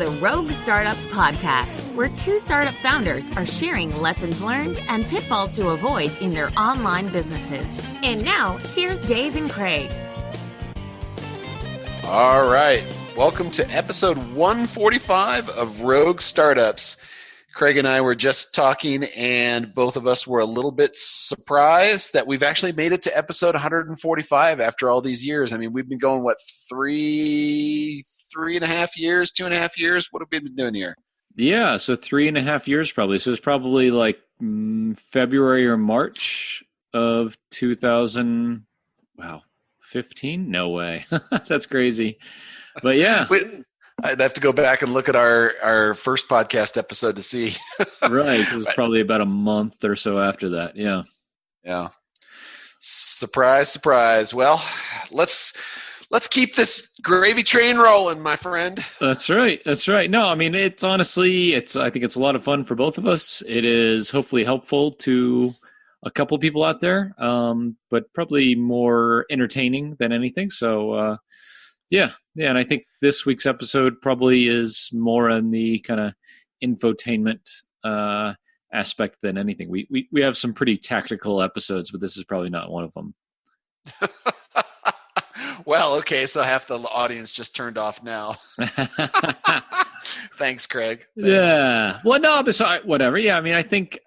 the Rogue Startups podcast, where two startup founders are sharing lessons learned and pitfalls to avoid in their online businesses. And now, here's Dave and Craig. All right. Welcome to episode 145 of Rogue Startups. Craig and I were just talking, and both of us were a little bit surprised that we've actually made it to episode 145 after all these years. I mean, we've been going, three and a half years, 2.5 years? What have we been doing here? Yeah, so 3.5 years probably. So it's probably like February or March of 2015? No way. That's crazy. But yeah. I'd have to go back and look at our first podcast episode to see. Right. It was probably about a month or so after that. Yeah. Yeah. Surprise, surprise. Well, let's keep this gravy train rolling, my friend. That's right. That's right. No, I mean, I think it's a lot of fun for both of us. It is hopefully helpful to a couple of people out there, but probably more entertaining than anything. So, yeah. And I think this week's episode probably is more on the kind of infotainment aspect than anything. We have some pretty tactical episodes, but this is probably not one of them. Well, okay, so half the audience just turned off now. Thanks, Craig. Thanks. Yeah. Well, no, besides whatever. Yeah, I mean, I think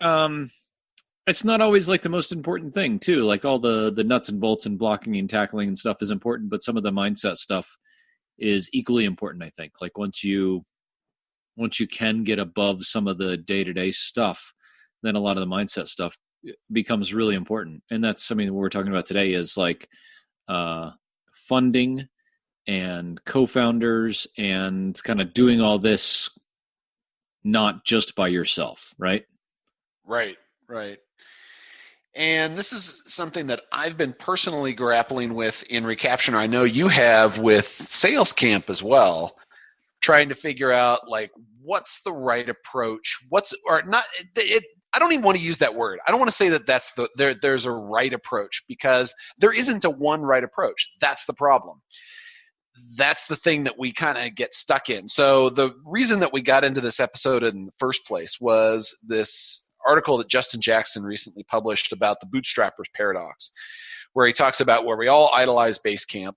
it's not always like the most important thing, too. Like all the nuts and bolts and blocking and tackling and stuff is important, but some of the mindset stuff is equally important, I think. Like once you can get above some of the day-to-day stuff, then a lot of the mindset stuff becomes really important. And that's something that we're talking about today is like funding and co-founders and kind of doing all this not just by yourself, right? Right. And this is something that I've been personally grappling with in Recaption. I know you have with Sales Camp as well, trying to figure out like what's the right approach. I don't even want to use that word. I don't want to say that there's a right approach, because there isn't a one right approach. That's the problem. That's the thing that we kind of get stuck in. So the reason that we got into this episode in the first place was this article that Justin Jackson recently published about the bootstrappers paradox, where he talks about where we all idolize Basecamp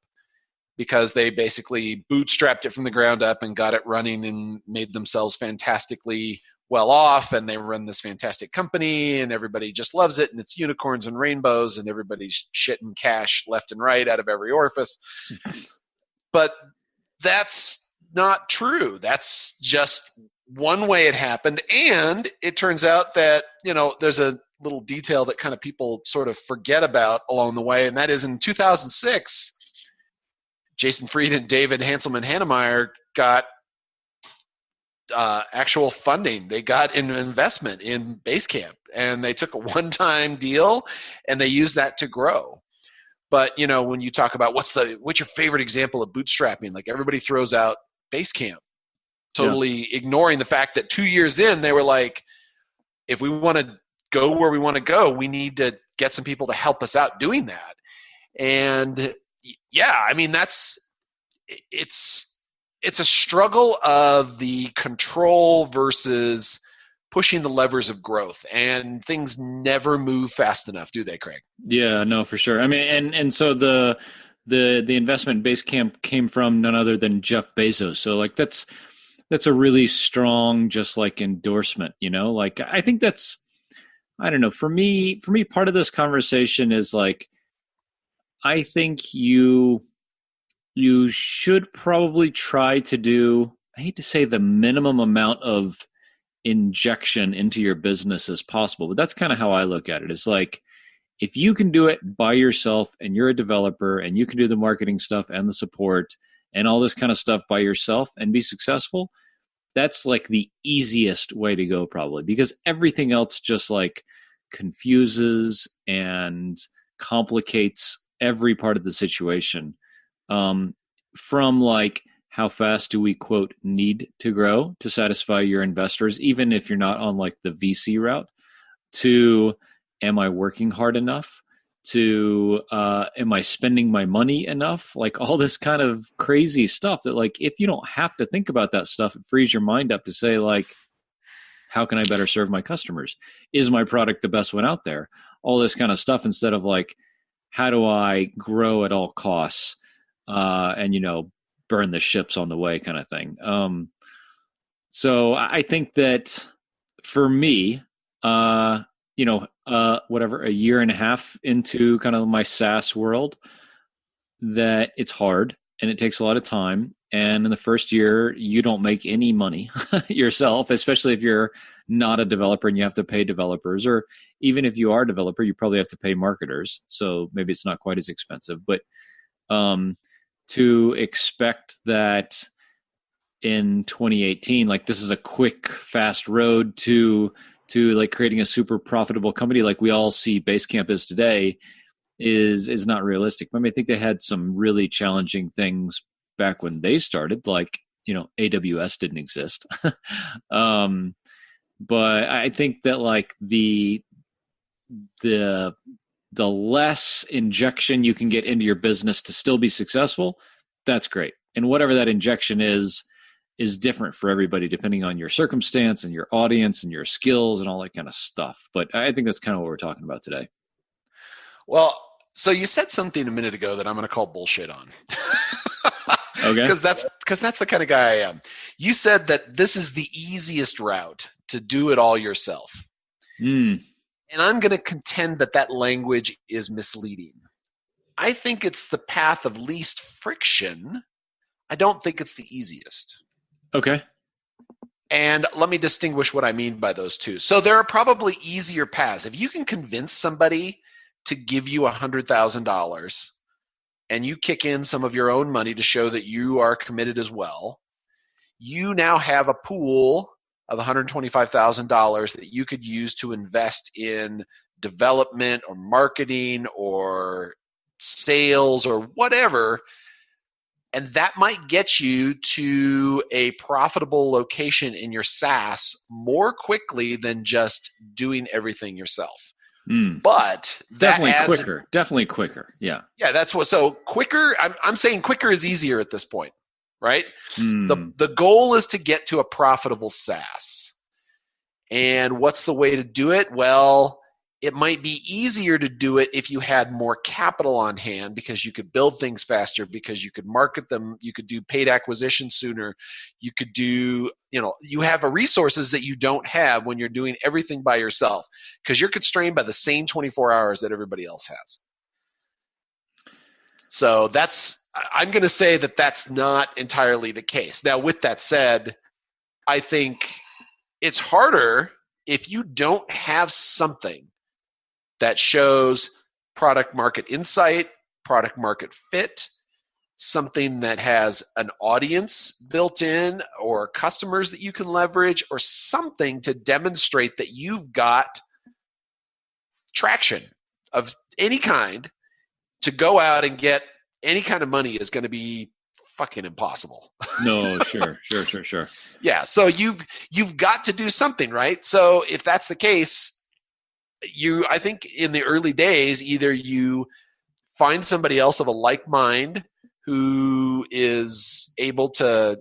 because they basically bootstrapped it from the ground up and got it running and made themselves fantastically well off, and they run this fantastic company and everybody just loves it, and it's unicorns and rainbows and everybody's shitting cash left and right out of every orifice. But that's not true. That's just one way it happened. And it turns out that, there's a little detail that kind of people sort of forget about along the way. And that is in 2006, Jason Fried and David Hanselman Hannemeyer got actual funding. They got an investment in Basecamp, and they took a one-time deal and they used that to grow. But, when you talk about what's your favorite example of bootstrapping, like everybody throws out Basecamp, totally ignoring the fact that 2 years in, they were like, if we want to go where we want to go, we need to get some people to help us out doing that. And yeah, I mean, it's a struggle of the control versus pushing the levers of growth, and things never move fast enough, do they, Craig? Yeah, no, for sure. I mean, and so the investment Basecamp came from none other than Jeff Bezos. So like that's a really strong, just like endorsement, like I think that's, I don't know, for me, part of this conversation is like, I think you should probably try to do, I hate to say the minimum amount of injection into your business as possible, but that's kind of how I look at it. It's like, if you can do it by yourself and you're a developer and you can do the marketing stuff and the support and all this kind of stuff by yourself and be successful, that's like the easiest way to go probably, because everything else just like confuses and complicates every part of the situation. From like, how fast do we, quote, need to grow to satisfy your investors, even if you're not on like the VC route, to am I working hard enough, to am I spending my money enough? Like all this kind of crazy stuff that like if you don't have to think about that stuff, it frees your mind up to say like, how can I better serve my customers? Is my product the best one out there? All this kind of stuff instead of like, how do I grow at all costs and, you know, burn the ships on the way kind of thing. So I think that for me, whatever, a year and a half into kind of my SaaS world, that it's hard and it takes a lot of time. And in the first year, you don't make any money yourself, especially if you're not a developer and you have to pay developers, or even if you are a developer, you probably have to pay marketers. So maybe it's not quite as expensive, but to expect that in 2018, like this is a quick, fast road to like creating a super profitable company like we all see Basecamp is today is not realistic. I mean, I think they had some really challenging things back when they started, like, you know, AWS didn't exist. But I think that like the less injection you can get into your business to still be successful, that's great. And whatever that injection is different for everybody depending on your circumstance and your audience and your skills and all that kind of stuff. But I think that's kind of what we're talking about today. Well, so you said something a minute ago that I'm going to call bullshit on. Okay. Because that's the kind of guy I am. You said that this is the easiest route to do it all yourself. And I'm going to contend that language is misleading. I think it's the path of least friction. I don't think it's the easiest. Okay. And let me distinguish what I mean by those two. So there are probably easier paths. If you can convince somebody to give you $100,000 and you kick in some of your own money to show that you are committed as well, you now have a pool of $125,000 that you could use to invest in development or marketing or sales or whatever. And that might get you to a profitable location in your SaaS more quickly than just doing everything yourself. But definitely quicker. Yeah. Yeah. That's what, so quicker, I'm saying quicker is easier at this point, right? The goal is to get to a profitable SaaS. And what's the way to do it? Well, it might be easier to do it if you had more capital on hand because you could build things faster, because you could market them, you could do paid acquisition sooner, you could do, you have resources that you don't have when you're doing everything by yourself because you're constrained by the same 24 hours that everybody else has. So I'm going to say that that's not entirely the case. Now, with that said, I think it's harder if you don't have something that shows product market insight, product market fit, something that has an audience built in or customers that you can leverage, or something to demonstrate that you've got traction of any kind to go out and get any kind of money is going to be fucking impossible. No, sure. Yeah, so you've got to do something, right? So if that's the case, I think in the early days, either you find somebody else of a like mind who is able to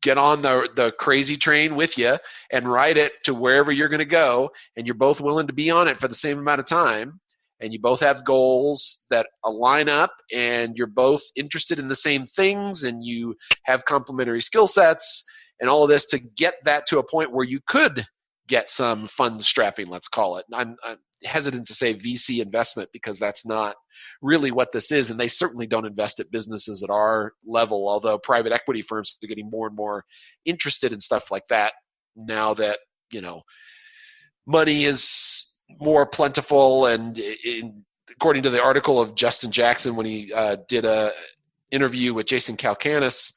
get on the crazy train with you and ride it to wherever you're going to go, and you're both willing to be on it for the same amount of time, and you both have goals that align up, and you're both interested in the same things, and you have complementary skill sets and all of this to get that to a point where you could get some fund strapping, let's call it. I'm hesitant to say VC investment because that's not really what this is, and they certainly don't invest at businesses at our level, although private equity firms are getting more and more interested in stuff like that now that, money is more plentiful. And according to the article of Justin Jackson when he did a interview with Jason Calacanis,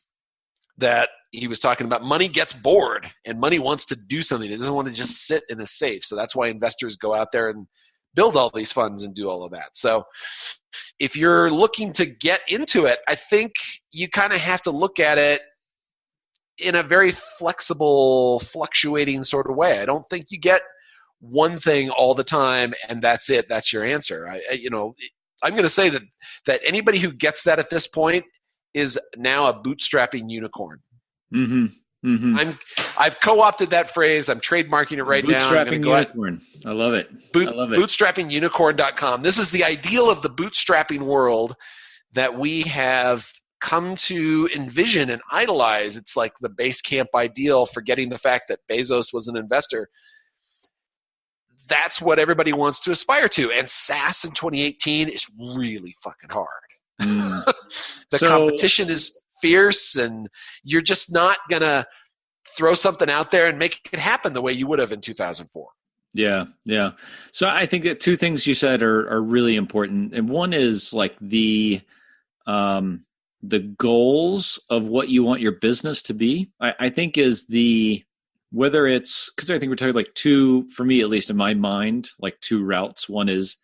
that he was talking about money gets bored and money wants to do something. It doesn't want to just sit in a safe. So that's why investors go out there and build all these funds and do all of that. So if you're looking to get into it, I think you kind of have to look at it in a very flexible, fluctuating sort of way. I don't think you get one thing all the time and that's it. That's your answer. I'm going to say that anybody who gets that at this point is now a bootstrapping unicorn. Mm-hmm. Mm-hmm. I've co-opted that phrase. I'm trademarking it right now. I'm Bootstrapping unicorn. I love it. I love it. Bootstrappingunicorn.com. This is the ideal of the bootstrapping world that we have come to envision and idolize. It's like the base camp ideal, forgetting the fact that Bezos was an investor. That's what everybody wants to aspire to. And SaaS in 2018 is really fucking hard. The competition is fierce, and you're just not going to throw something out there and make it happen the way you would have in 2004. Yeah. Yeah. So I think that two things you said are really important. And one is like the goals of what you want your business to be, I think is whether it's, because I think we're talking like two, for me, at least in my mind, like two routes. One is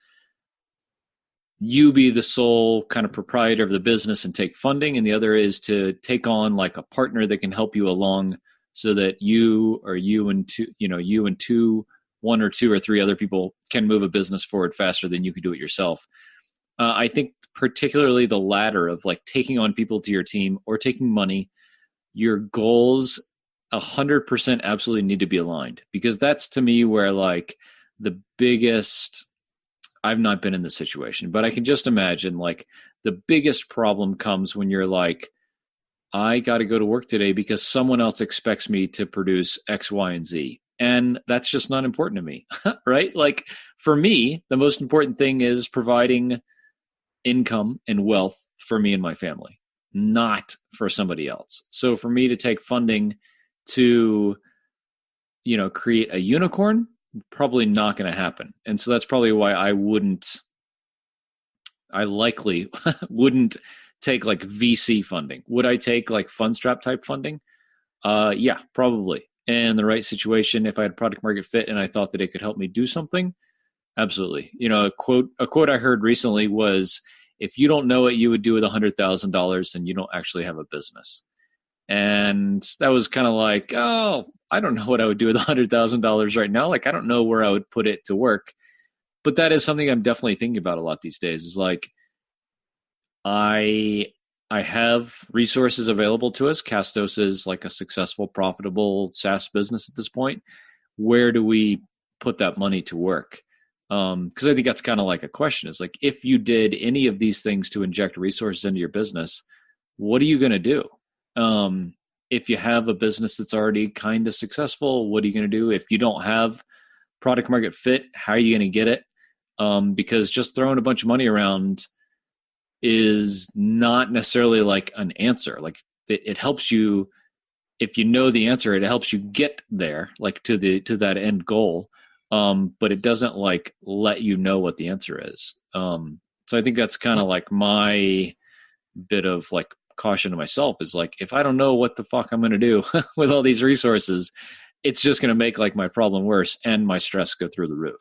you be the sole kind of proprietor of the business and take funding. And the other is to take on like a partner that can help you along so that you and one or two or three other people can move a business forward faster than you could do it yourself. I think particularly the latter of like taking on people to your team or taking money, your goals 100% absolutely need to be aligned, because that's to me where like the biggest, I've not been in this situation, but I can just imagine like the biggest problem comes when you're like, I got to go to work today because someone else expects me to produce X, Y, and Z. And that's just not important to me, right? Like for me, the most important thing is providing income and wealth for me and my family, not for somebody else. So for me to take funding to, create a unicorn, probably not going to happen. And so that's probably why I likely wouldn't take like VC funding. Would I take like Fundstrap type funding? Yeah, probably. In the right situation, if I had product market fit and I thought that it could help me do something, absolutely. A quote I heard recently was, if you don't know what you would do with $100,000, then you don't actually have a business. And that was kind of like, oh, I don't know what I would do with $100,000 right now. Like, I don't know where I would put it to work. But that is something I'm definitely thinking about a lot these days, is like, I have resources available to us. Castos is like a successful, profitable SaaS business at this point. Where do we put that money to work? Because I think that's kind of like a question. Is like, if you did any of these things to inject resources into your business, what are you going to do? If you have a business that's already kind of successful, what are you going to do? If you don't have product market fit, how are you going to get it? Because just throwing a bunch of money around is not necessarily like an answer. Like it helps you, if you know the answer, it helps you get there, like to that end goal. But it doesn't like let you know what the answer is. So I think that's kind of like my bit of like caution to myself, is like, if I don't know what the fuck I'm going to do with all these resources, it's just going to make like my problem worse and my stress go through the roof,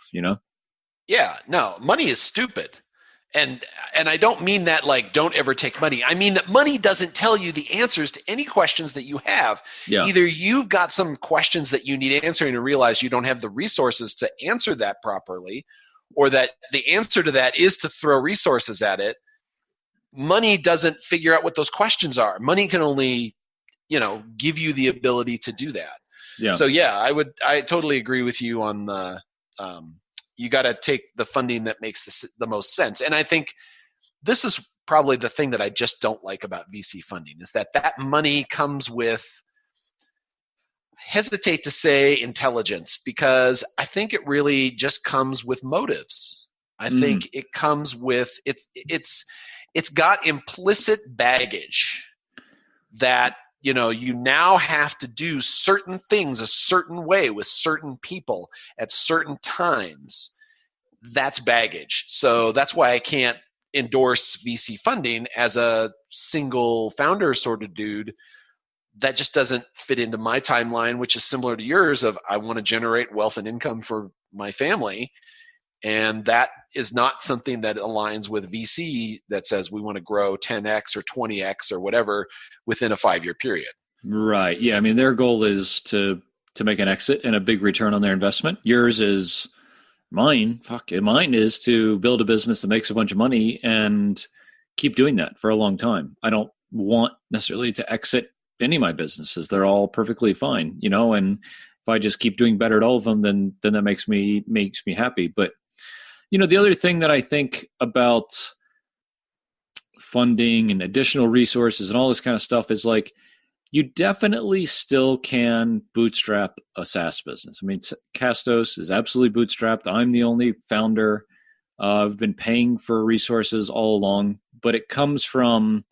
Yeah, no, money is stupid. And I don't mean that like don't ever take money. I mean that money doesn't tell you the answers to any questions that you have. Yeah. Either you've got some questions that you need answering and realize you don't have the resources to answer that properly, or that the answer to that is to throw resources at it. Money doesn't figure out what those questions are. Money can only, give you the ability to do that. Yeah. So yeah, I totally agree with you on the, you got to take the funding that makes the most sense. And I think this is probably the thing that I just don't like about VC funding, is that money comes with, hesitate to say intelligence, because I think it really just comes with motives. I think it comes with, it's got implicit baggage that, you now have to do certain things a certain way with certain people at certain times. That's baggage. So that's why I can't endorse VC funding as a single founder sort of dude. That just doesn't fit into my timeline, which is similar to yours of, I want to generate wealth and income for my family. And that is not something that aligns with VC that says we want to grow 10x or 20x or whatever within a 5-year period. Right. Yeah. I mean, their goal is to to make an exit and a big return on their investment. Yours is mine. Mine is to build a business that makes a bunch of money and keep doing that for a long time. I don't want necessarily to exit any of my businesses. They're all perfectly fine, and if I just keep doing better at all of them, then that makes me happy. But, the other thing that I think about funding and additional resources and all this kind of stuff is like, you definitely still can bootstrap a SaaS business. I mean, Castos is absolutely bootstrapped. I'm the only founder. I've been paying for resources all along, but it comes from,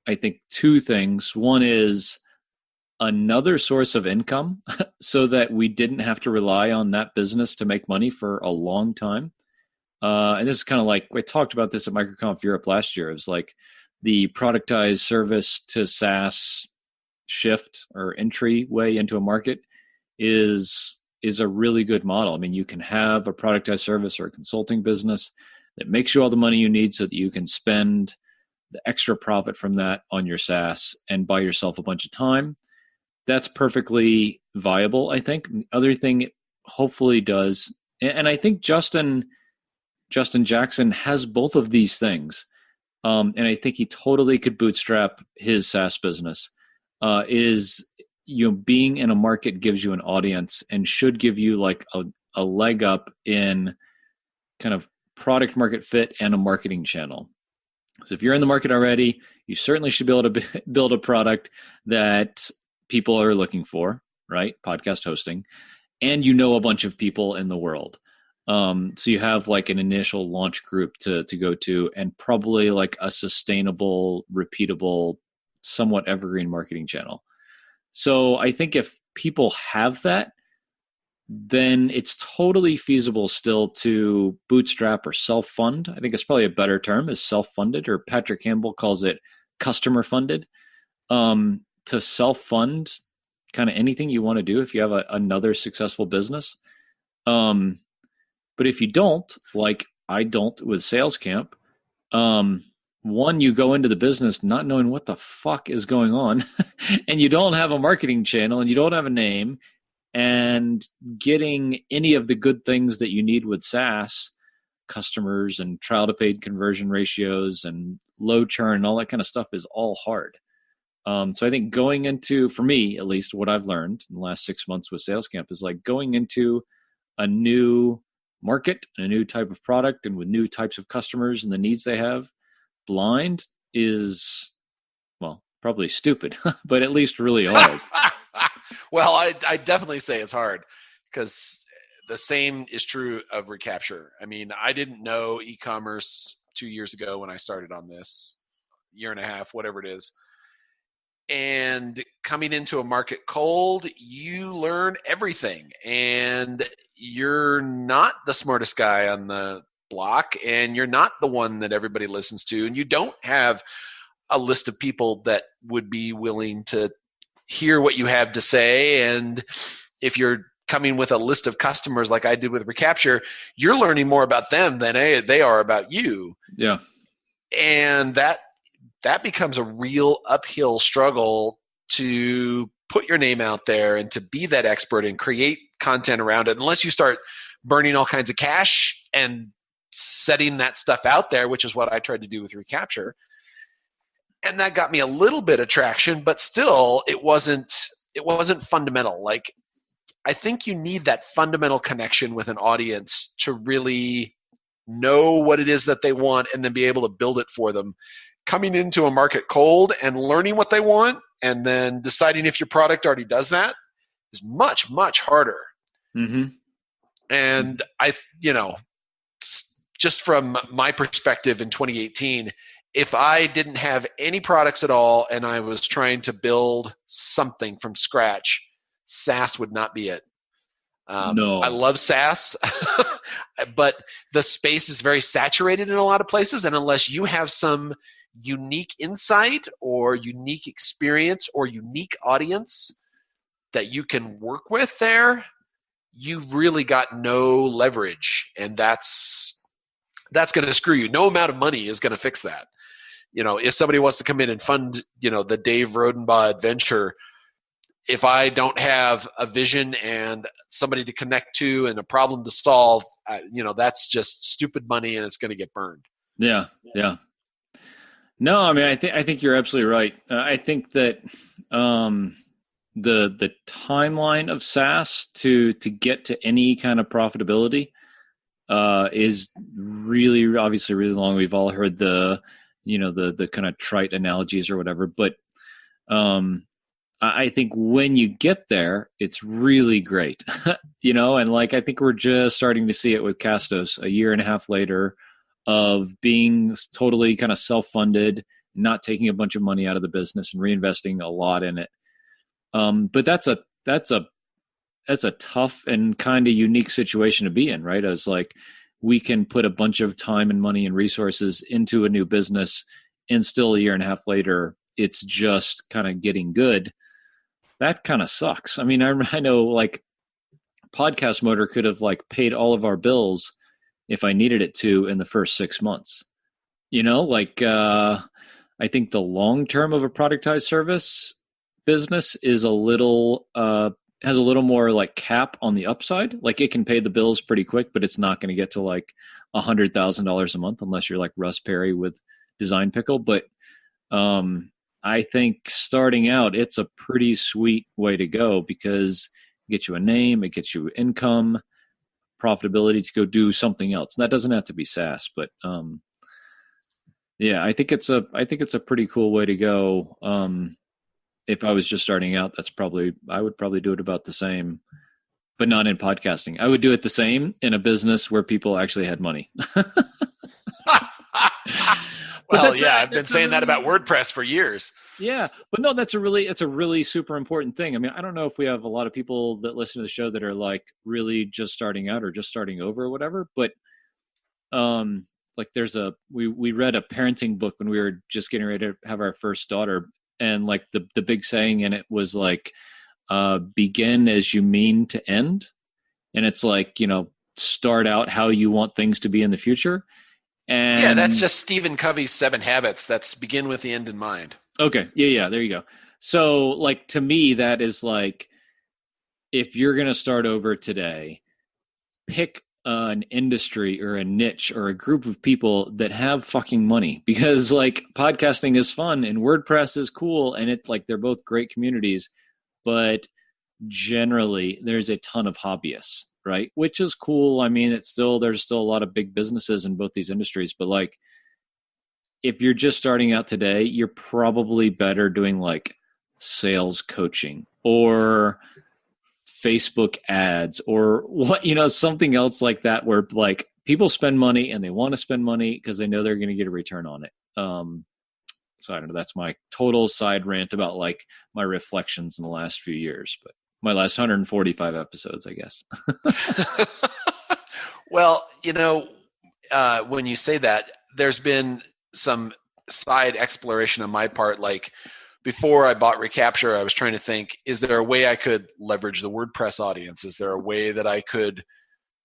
I think, two things. One is another source of income so that we didn't have to rely on that business to make money for a long time. And this is kind of like, we talked about this at MicroConf Europe last year. It was like the productized service to SaaS shift or entryway into a market is a really good model. I mean, you can have a productized service or a consulting business that makes you all the money you need so that you can spend the extra profit from that on your SaaS and buy yourself a bunch of time. That's perfectly viable, I think. The other thing it hopefully does, and I think Justin Jackson has both of these things, and I think he totally could bootstrap his SaaS business, is being in a market gives you an audience and should give you like a leg up in kind of product market fit and a marketing channel. So if you're in the market already, you certainly should be able to build a product that people are looking for, right? Podcast hosting, and a bunch of people in the world. So you have like an initial launch group to go to, and probably like a sustainable, repeatable, somewhat evergreen marketing channel. So I think if people have that, then it's totally feasible still to bootstrap or self-fund. I think it's probably a better term, is self-funded, or Patrick Campbell calls it customer funded. To self-fund kind of anything you want to do if you have another successful business. But if you don't, like I don't with Sales Camp, one, you go into the business not knowing what the fuck is going on, and you don't have a marketing channel, and you don't have a name, and getting any of the good things that you need with SaaS, customers and trial to paid conversion ratios and low churn and all that kind of stuff is all hard. So I think going into, for me at least, what I've learned in the last 6 months with Sales Camp is like going into a new market, a new type of product, and with new types of customers and the needs they have, blind is, well, probably stupid, but at least really hard. Well, I definitely say it's hard, because the same is true of Recapture. I mean, I didn't know e-commerce 2 years ago when I started on this, year and a half, whatever it is. And coming into a market cold, you learn everything, and you're not the smartest guy on the block, and you're not the one that everybody listens to, and you don't have a list of people that would be willing to hear what you have to say. And if you're coming with a list of customers like I did with Recapture, you're learning more about them than they are about you. Yeah. And that becomes a real uphill struggle to put your name out there and to be that expert and create content around it, unless you start burning all kinds of cash and setting that stuff out there, which is what I tried to do with Recapture. And that got me a little bit of traction, but still it wasn't fundamental. Like, I think you need that fundamental connection with an audience to really know what it is that they want and then be able to build it for them. Coming into a market cold and learning what they want and then deciding if your product already does that is much, much harder. Mm-hmm. And just from my perspective in 2018, if I didn't have any products at all and I was trying to build something from scratch, SaaS would not be it. No. I love SaaS, but the space is very saturated in a lot of places. And unless you have some unique insight or unique experience or unique audience that you can work with there, you've really got no leverage. And that's going to screw you. No amount of money is going to fix that. If somebody wants to come in and fund, the Dave Rodenbaugh adventure, if I don't have a vision and somebody to connect to and a problem to solve, that's just stupid money and it's going to get burned. Yeah. Yeah. No, I mean, I think you're absolutely right. I think that the timeline of SaaS to get to any kind of profitability is really, obviously really long. We've all heard the kind of trite analogies or whatever, but I think when you get there, it's really great, and like, I think we're just starting to see it with Castos a year and a half later of being totally kind of self-funded, not taking a bunch of money out of the business and reinvesting a lot in it. But that's a tough and kind of unique situation to be in, right? As like, we can put a bunch of time and money and resources into a new business, and still a year and a half later, it's just kind of getting good. That kind of sucks. I mean, I know, like, Podcast Motor could have like paid all of our bills if I needed it to in the first 6 months. I think the long term of a productized service business is a little has a little more like cap on the upside. Like, it can pay the bills pretty quick, but it's not going to get to like $100,000 a month unless you're like Russ Perry with Design Pickle. But I think starting out, it's a pretty sweet way to go, because it gets you a name, it gets you income, profitability to go do something else. And that doesn't have to be SaaS, but yeah, I think it's a pretty cool way to go. If I was just starting out, I would probably do it about the same, but not in podcasting. I would do it the same in a business where people actually had money. Well, yeah, I've been saying that about WordPress for years. Yeah, but no, it's a really super important thing. I mean, I don't know if we have a lot of people that listen to the show that are like really just starting out or just starting over or whatever, but like, we read a parenting book when we were just getting ready to have our first daughter, and like the big saying in it was like, begin as you mean to end. And it's like, start out how you want things to be in the future. And yeah, that's just Stephen Covey's 7 Habits. That's begin with the end in mind. Okay. Yeah. There you go. So like, to me, that is like, if you're going to start over today, pick an industry or a niche or a group of people that have fucking money, because like, podcasting is fun and WordPress is cool. And it's like, they're both great communities, but generally there's a ton of hobbyists, right? Which is cool. I mean, there's still a lot of big businesses in both these industries, but like, if you're just starting out today, you're probably better doing like sales coaching or Facebook ads or what, something else like that, where like, people spend money and they want to spend money because they know they're going to get a return on it. So I don't know, that's my total side rant about like my reflections in the last few years, but my last 145 episodes, I guess. Well, when you say that, there's been some side exploration on my part. Like, before I bought Recapture, I was trying to think, is there a way I could leverage the WordPress audience? Is there a way that I could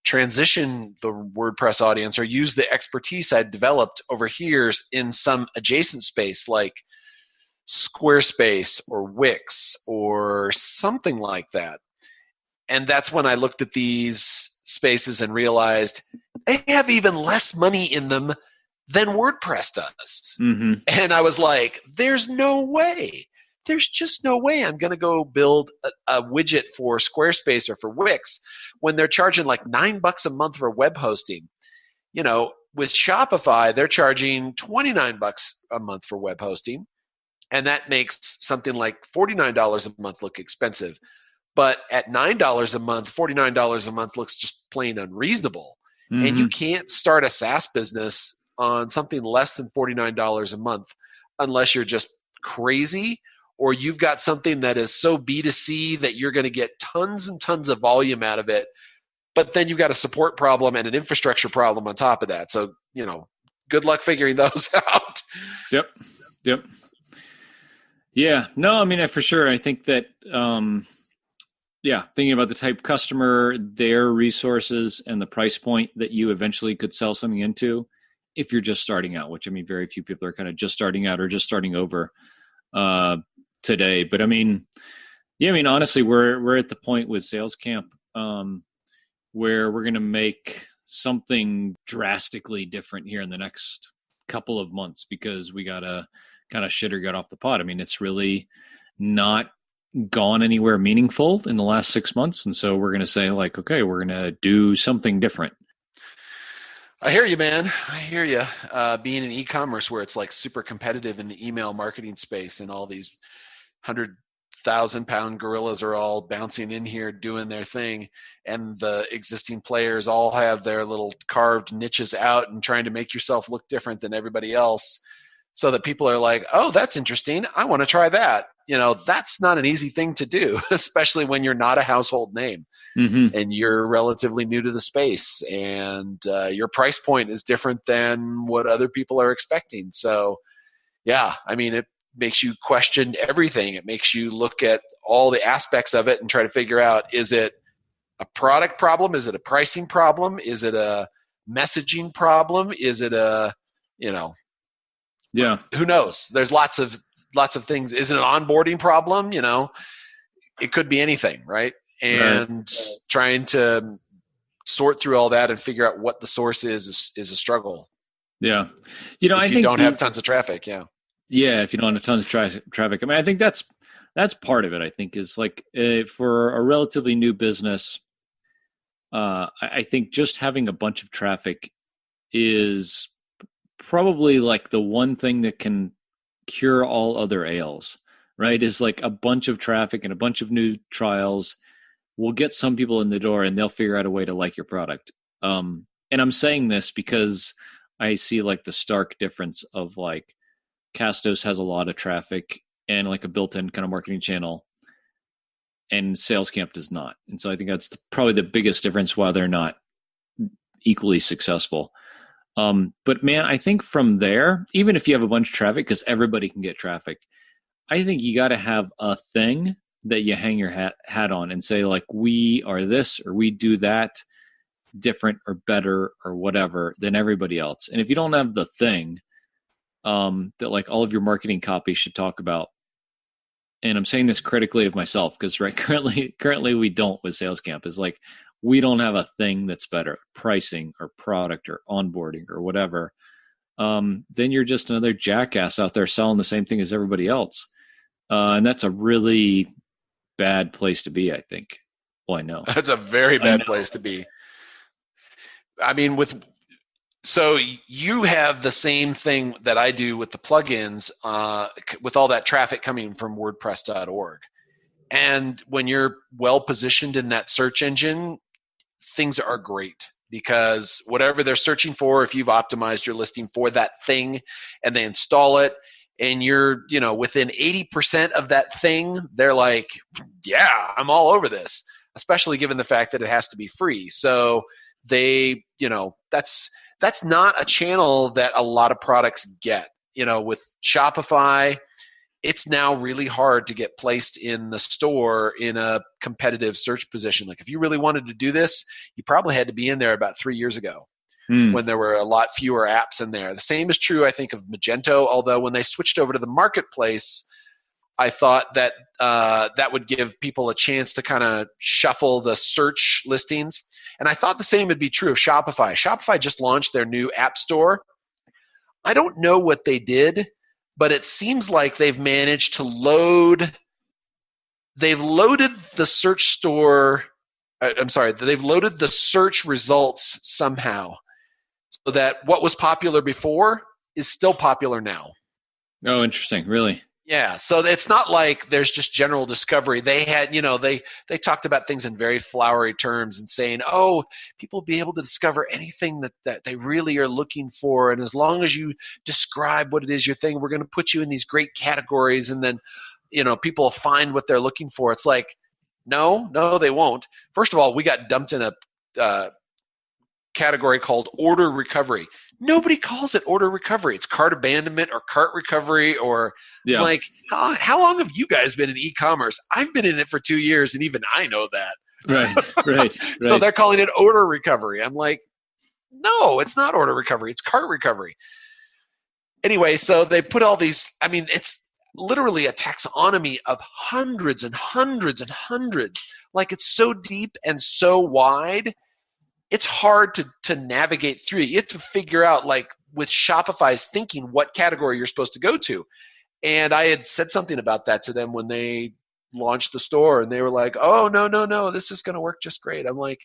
transition the WordPress audience or use the expertise I'd developed over here in some adjacent space like Squarespace or Wix or something like that? And that's when I looked at these spaces and realized they have even less money in them than WordPress does. Mm-hmm. And I was like, there's no way. There's just no way I'm going to go build a widget for Squarespace or for Wix when they're charging like $9 a month for web hosting. With Shopify, they're charging $29 a month for web hosting. And that makes something like $49 a month look expensive. But at $9 a month, $49 a month looks just plain unreasonable. Mm-hmm. And you can't start a SaaS business on something less than $49 a month unless you're just crazy, or you've got something that is so B2C that you're going to get tons and tons of volume out of it, but then you've got a support problem and an infrastructure problem on top of that. So, good luck figuring those out. Yep. Yeah, no, I mean, for sure. I think that, thinking about the type of customer, their resources, and the price point that you eventually could sell something into, if you're just starting out, which, I mean, very few people are kind of just starting out or just starting over today. But I mean, Yeah, I mean, honestly, we're at the point with Sales Camp where we're going to make something drastically different here in the next couple of months because we got to kind of shit or get off the pot. I mean, it's really not gone anywhere meaningful in the last 6 months. And so we're going to say like, okay, we're going to do something different. I hear you, man. I hear you. Being in e-commerce where it's like super competitive in the email marketing space and all these 100,000-pound gorillas are all bouncing in here doing their thing, and the existing players all have their little carved niches out and trying to make yourself look different than everybody else so that people are like, oh, that's interesting. I want to try that. That's not an easy thing to do, especially when you're not a household name. Mm-hmm. And you're relatively new to the space, and your price point is different than what other people are expecting. So, yeah, I mean, it makes you question everything. It makes you look at all the aspects of it and try to figure out, is it a product problem? Is it a pricing problem? Is it a messaging problem? Is it a, yeah, who knows? There's lots of things. Is it an onboarding problem? It could be anything, right? And trying to sort through all that and figure out what the source is a struggle. Yeah. If I you think don't have tons of traffic. Yeah. Yeah. If you don't have tons of traffic. I mean, I think that's part of it. I think is like for a relatively new business, I think just having a bunch of traffic is probably like the one thing that can cure all other ails, right? Is like a bunch of traffic and a bunch of new trials will get some people in the door and they'll figure out a way to like your product. And I'm saying this because I see like the stark difference of like Castos has a lot of traffic and like a built-in kind of marketing channel, and Sales Camp does not. And so I think that's probably the biggest difference why they're not equally successful. But man, I think from there, even if you have a bunch of traffic, because everybody can get traffic, I think you got to have a thing that you hang your hat on and say like, we are this or we do that different or better or whatever than everybody else. And if you don't have the thing that like all of your marketing copy should talk about, and I'm saying this critically of myself because currently we don't with Sales Camp, is like we don't have a thing that's better, pricing or product or onboarding or whatever, then you're just another jackass out there selling the same thing as everybody else. And that's a really bad place to be, I think. Well, I know. That's a very bad place to be. I mean, so you have the same thing that I do with the plugins, with all that traffic coming from WordPress.org. And when you're well positioned in that search engine, things are great because whatever they're searching for, if you've optimized your listing for that thing and they install it, and you're, within 80% of that thing, they're like, yeah, I'm all over this, especially given the fact that it has to be free. So they, that's not a channel that a lot of products get. With Shopify, it's now really hard to get placed in the store in a competitive search position. Like if you really wanted to do this, you probably had to be in there about 3 years ago. When there were a lot fewer apps in there. The same is true, I think, of Magento, although when they switched over to the marketplace, I thought that that would give people a chance to kind of shuffle the search listings. And I thought the same would be true of Shopify. Shopify just launched their new app store. I don't know what they did, but it seems like they've managed to loaded the search store. They've loaded the search results somehow, so that what was popular before is still popular now. Oh, interesting. Really? Yeah. So it's not like there's just general discovery. They had, they talked about things in very flowery terms and saying, oh, people will be able to discover anything that they really are looking for. And as long as you describe what it is you're thinking, we're going to put you in these great categories. And then, people will find what they're looking for. It's like, no, they won't. First of all, we got dumped in a category called order recovery. Nobody calls it order recovery. It's cart abandonment or cart recovery or like, how long have you guys been in e-commerce? I've been in it for 2 years and even I know that. Right. So they're calling it order recovery. I'm like, no, it's not order recovery. It's cart recovery. Anyway, so they put all these, literally a taxonomy of hundreds and hundreds and hundreds. Like, it's so deep and so wide, it's hard to navigate through it. You have to figure out, like, with Shopify's thinking, what category you're supposed to go to. And I had said something about that to them when they launched the store, and they were like, oh, no, this is going to work just great. I'm like,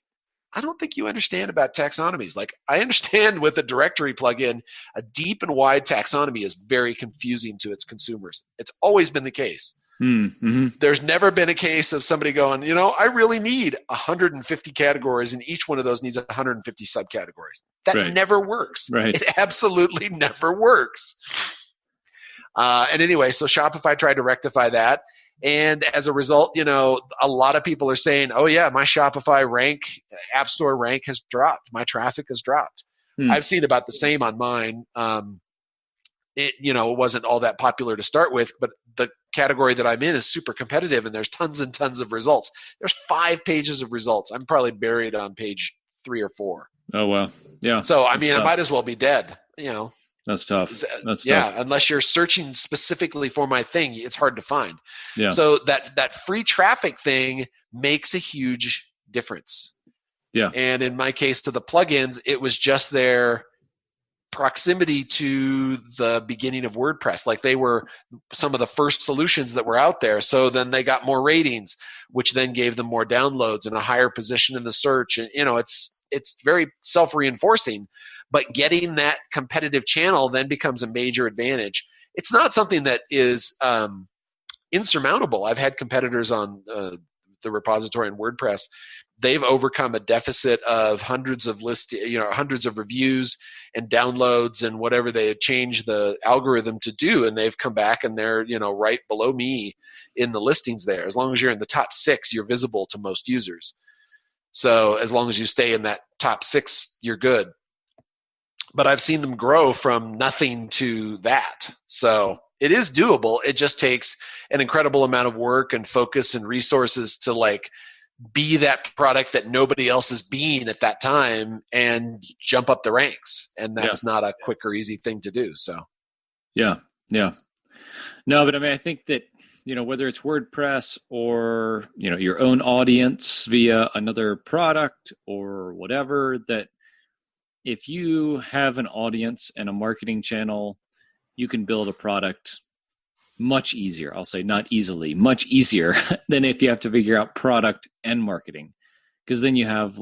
I don't think you understand about taxonomies. Like, I understand with a directory plugin, a deep and wide taxonomy is very confusing to its consumers. It's always been the case. Mm-hmm. There's never been a case of somebody going, I really need 150 categories, and each one of those needs 150 subcategories. That never works. Right. It absolutely never works. And anyway, so Shopify tried to rectify that. And as a result, a lot of people are saying, oh yeah, my Shopify App Store rank has dropped. My traffic has dropped. I've seen about the same on mine. It wasn't all that popular to start with, but the category that I'm in is super competitive, and there's tons and tons of results. There's 5 pages of results. I'm probably buried on page 3 or 4. Oh, wow. Yeah. So, I might as well be dead, That's tough. That's yeah, tough. unless you're searching specifically for my thing, it's hard to find. Yeah. So that free traffic thing makes a huge difference. Yeah. And in my case, to the plugins, it was just their proximity to the beginning of WordPress. Like, they were some of the first solutions that were out there. So then they got more ratings, which then gave them more downloads and a higher position in the search. And, it's very self-reinforcing. But getting that competitive channel then becomes a major advantage. It's not something that is insurmountable. I've had competitors on the repository in WordPress. They've overcome a deficit of hundreds of hundreds of reviews and downloads and whatever they had changed the algorithm to do, and they've come back and they're right below me in the listings there. As long as you're in the top 6, you're visible to most users. So as long as you stay in that top 6, you're good. But I've seen them grow from nothing to that. So it is doable. It just takes an incredible amount of work and focus and resources to be that product that nobody else is being at that time and jump up the ranks. And that's not a quick or easy thing to do. So yeah. No, but I think that, whether it's WordPress or, your own audience via another product or whatever, that if you have an audience and a marketing channel, you can build a product much easier. I'll say not easily, much easier than if you have to figure out product and marketing. Because then you have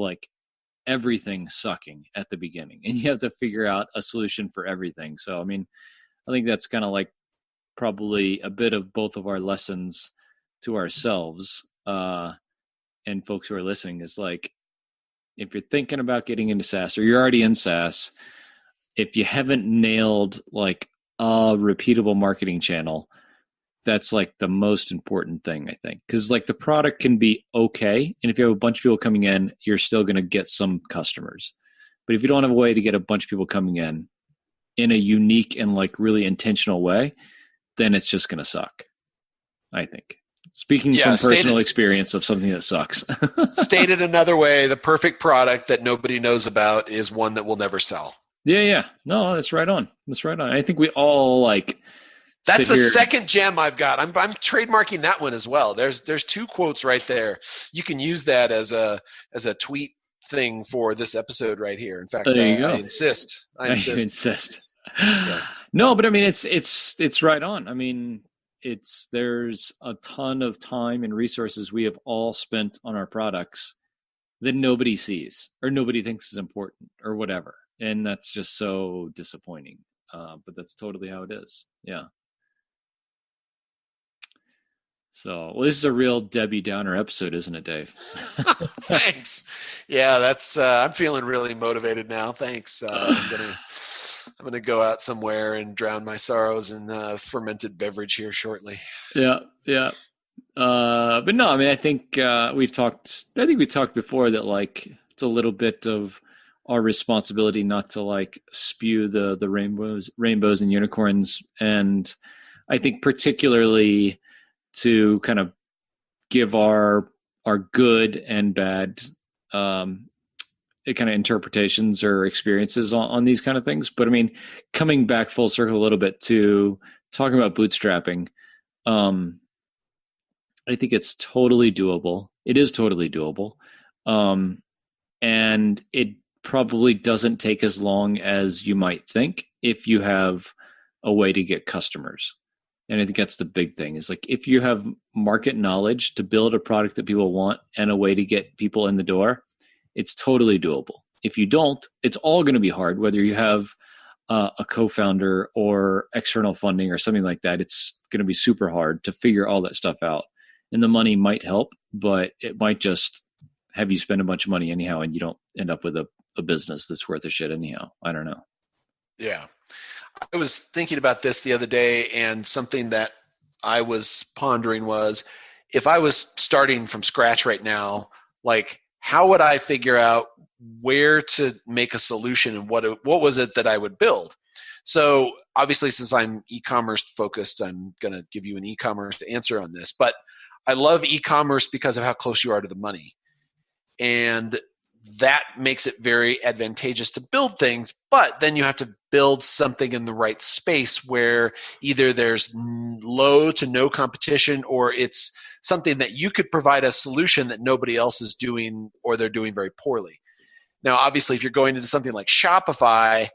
everything sucking at the beginning and you have to figure out a solution for everything. So, I think that's kind of probably a bit of both of our lessons to ourselves and folks who are listening is if you're thinking about getting into SaaS or you're already in SaaS, if you haven't nailed a repeatable marketing channel, that's the most important thing, I think. Because the product can be okay. And if you have a bunch of people coming in, you're still going to get some customers. But if you don't have a way to get a bunch of people coming in a unique and really intentional way, then it's just going to suck, I think. Speaking from personal experience of something that sucks. Stated another way, the perfect product that nobody knows about is one that will never sell. Yeah. No, that's right on. I think we all That's the second gem I've got. I'm trademarking that one as well. There's 2 quotes right there. You can use that as a tweet thing for this episode right here. In fact, there you go. I insist. Yes. No, but it's right on. There's a ton of time and resources we have all spent on our products that nobody sees or nobody thinks is important or whatever. And that's just so disappointing. But that's totally how it is. Yeah. So, this is a real Debbie Downer episode, isn't it, Dave? Thanks. Yeah, that's. I'm feeling really motivated now. Thanks. I'm gonna go out somewhere and drown my sorrows in fermented beverage here shortly. Yeah. But no, I think we've talked. I think we talked before that it's a little bit of our responsibility not to spew the rainbows and unicorns, and I think particularly to kind of give our good and bad kind of interpretations or experiences on these kind of things. But coming back full circle a little bit to talking about bootstrapping, I think it's totally doable. It is totally doable. And it probably doesn't take as long as you might think if you have a way to get customers. And I think that's the big thing is like, if you have market knowledge to build a product that people want and a way to get people in the door, it's totally doable. If you don't, it's all going to be hard, whether you have a co-founder or external funding or something like that. It's going to be super hard to figure all that stuff out. And the money might help, but it might just have you spend a bunch of money anyhow, and you don't end up with a business that's worth a shit anyhow. I don't know. Yeah. I was thinking about this the other day, and something that I was pondering was, if I was starting from scratch right now, like, how would I figure out where to make a solution and what was it that I would build? So obviously, since I'm e-commerce focused, I'm going to give you an e-commerce answer on this, but I love e-commerce because of how close you are to the money. And that makes it very advantageous to build things, but then you have to build something in the right space where either there's low to no competition, or it's something that you could provide a solution that nobody else is doing, or they're doing very poorly. Now, obviously, if you're going into something like Shopify,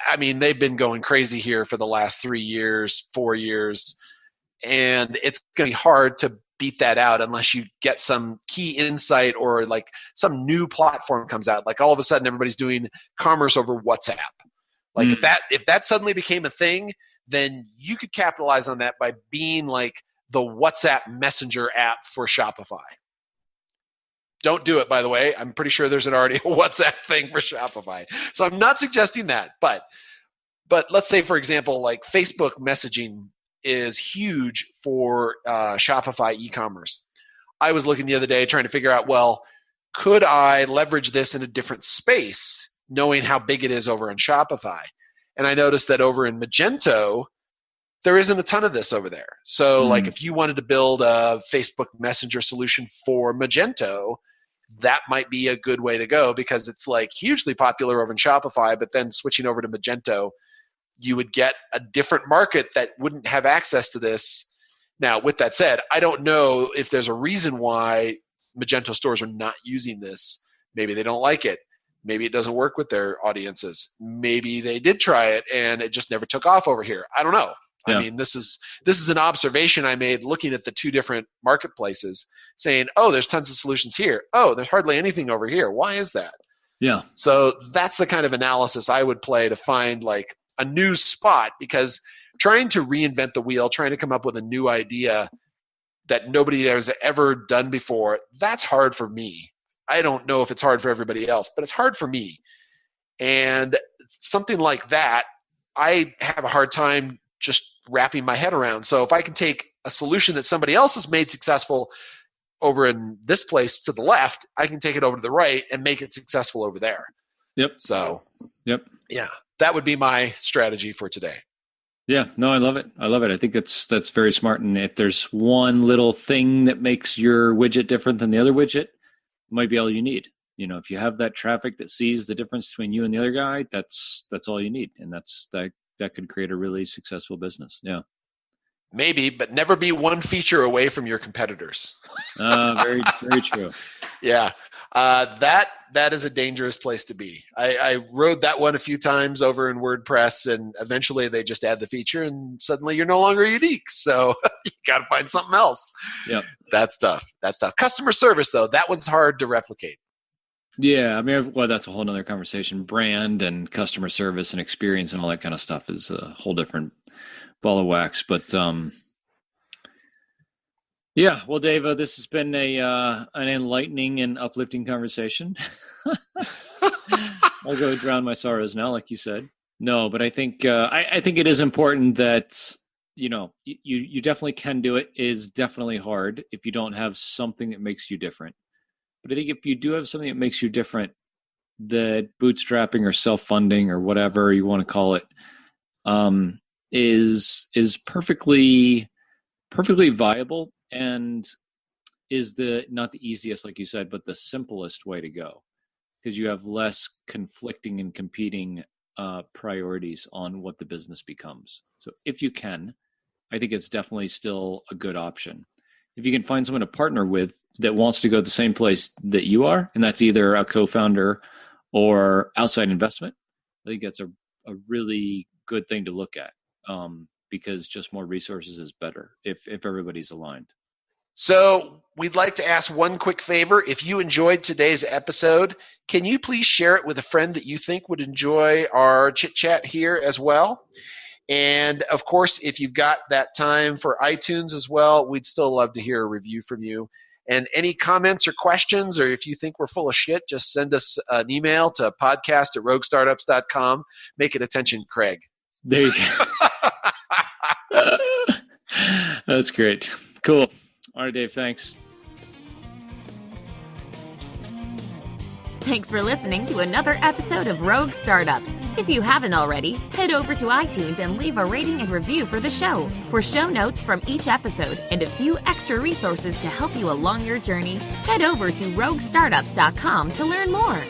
I mean, they've been going crazy here for the last 3 years, 4 years, and it's going to be hard to beat that out unless you get some key insight, or like some new platform comes out. Like all of a sudden everybody's doing commerce over WhatsApp. Like if that suddenly became a thing, then you could capitalize on that by being like the WhatsApp messenger app for Shopify. Don't do it, by the way. I'm pretty sure there's already a WhatsApp thing for Shopify. So I'm not suggesting that, but let's say, for example, like Facebook messaging is huge for Shopify e-commerce. I was looking the other day trying to figure out, well, could I leverage this in a different space, knowing how big it is over on Shopify? And I noticed that over in Magento, there isn't a ton of this over there. So like if you wanted to build a Facebook Messenger solution for Magento, that might be a good way to go, because it's like hugely popular over in Shopify, but then switching over to Magento, you would get a different market that wouldn't have access to this. Now, with that said, I don't know if there's a reason why Magento stores are not using this. Maybe they don't like it. Maybe it doesn't work with their audiences. Maybe they did try it and it just never took off over here. I don't know. Yeah. I mean, this is an observation I made looking at the two different marketplaces, saying, oh, there's tons of solutions here. Oh, there's hardly anything over here. Why is that? Yeah. So that's the kind of analysis I would play to find like a new spot, because trying to reinvent the wheel, trying to come up with a new idea that nobody has ever done before, that's hard for me. I don't know if it's hard for everybody else, but it's hard for me. And something like that, I have a hard time just wrapping my head around. So if I can take a solution that somebody else has made successful over in this place to the left, I can take it over to the right and make it successful over there. Yep. So, yep. Yeah, that would be my strategy for today. Yeah, no, I love it. I think that's very smart. And if there's one little thing that makes your widget different than the other widget, it might be all you need. You know, if you have that traffic that sees the difference between you and the other guy, that's all you need. And that could create a really successful business. Yeah. Maybe, but never be one feature away from your competitors. Very, very true. Yeah. That is a dangerous place to be. I rode that one a few times over in WordPress, and eventually they just add the feature and suddenly you're no longer unique. So you got to find something else. Yep. That's tough. Customer service, though, that one's hard to replicate. Yeah. I mean, well, that's a whole nother conversation. Brand and customer service and experience and all that kind of stuff is a whole different ball of wax. But yeah, well, Dave, this has been an enlightening and uplifting conversation. I'll go drown my sorrows now, like you said. No, but I think I think it is important that, you know, you definitely can do it. It is definitely hard if you don't have something that makes you different. But I think if you do have something that makes you different, that bootstrapping or self-funding or whatever you want to call it is perfectly viable, and is not the easiest, like you said, but the simplest way to go, because you have less conflicting and competing priorities on what the business becomes. So if you can, I think it's definitely still a good option. If you can find someone to partner with that wants to go the same place that you are, and that's either a co-founder or outside investment, I think that's a really good thing to look at, because just more resources is better if everybody's aligned. So we'd like to ask one quick favor. If you enjoyed today's episode, can you please share it with a friend that you think would enjoy our chit chat here as well? And of course, if you've got that time for iTunes as well, we'd still love to hear a review from you. And any comments or questions, or if you think we're full of shit, just send us an email to podcast@roguestartups.com. Make it attention, Craig. There you go. That's great. Cool. All right, Dave, thanks. Thanks for listening to another episode of Rogue Startups. If you haven't already, head over to iTunes and leave a rating and review for the show. For show notes from each episode and a few extra resources to help you along your journey, head over to roguestartups.com to learn more.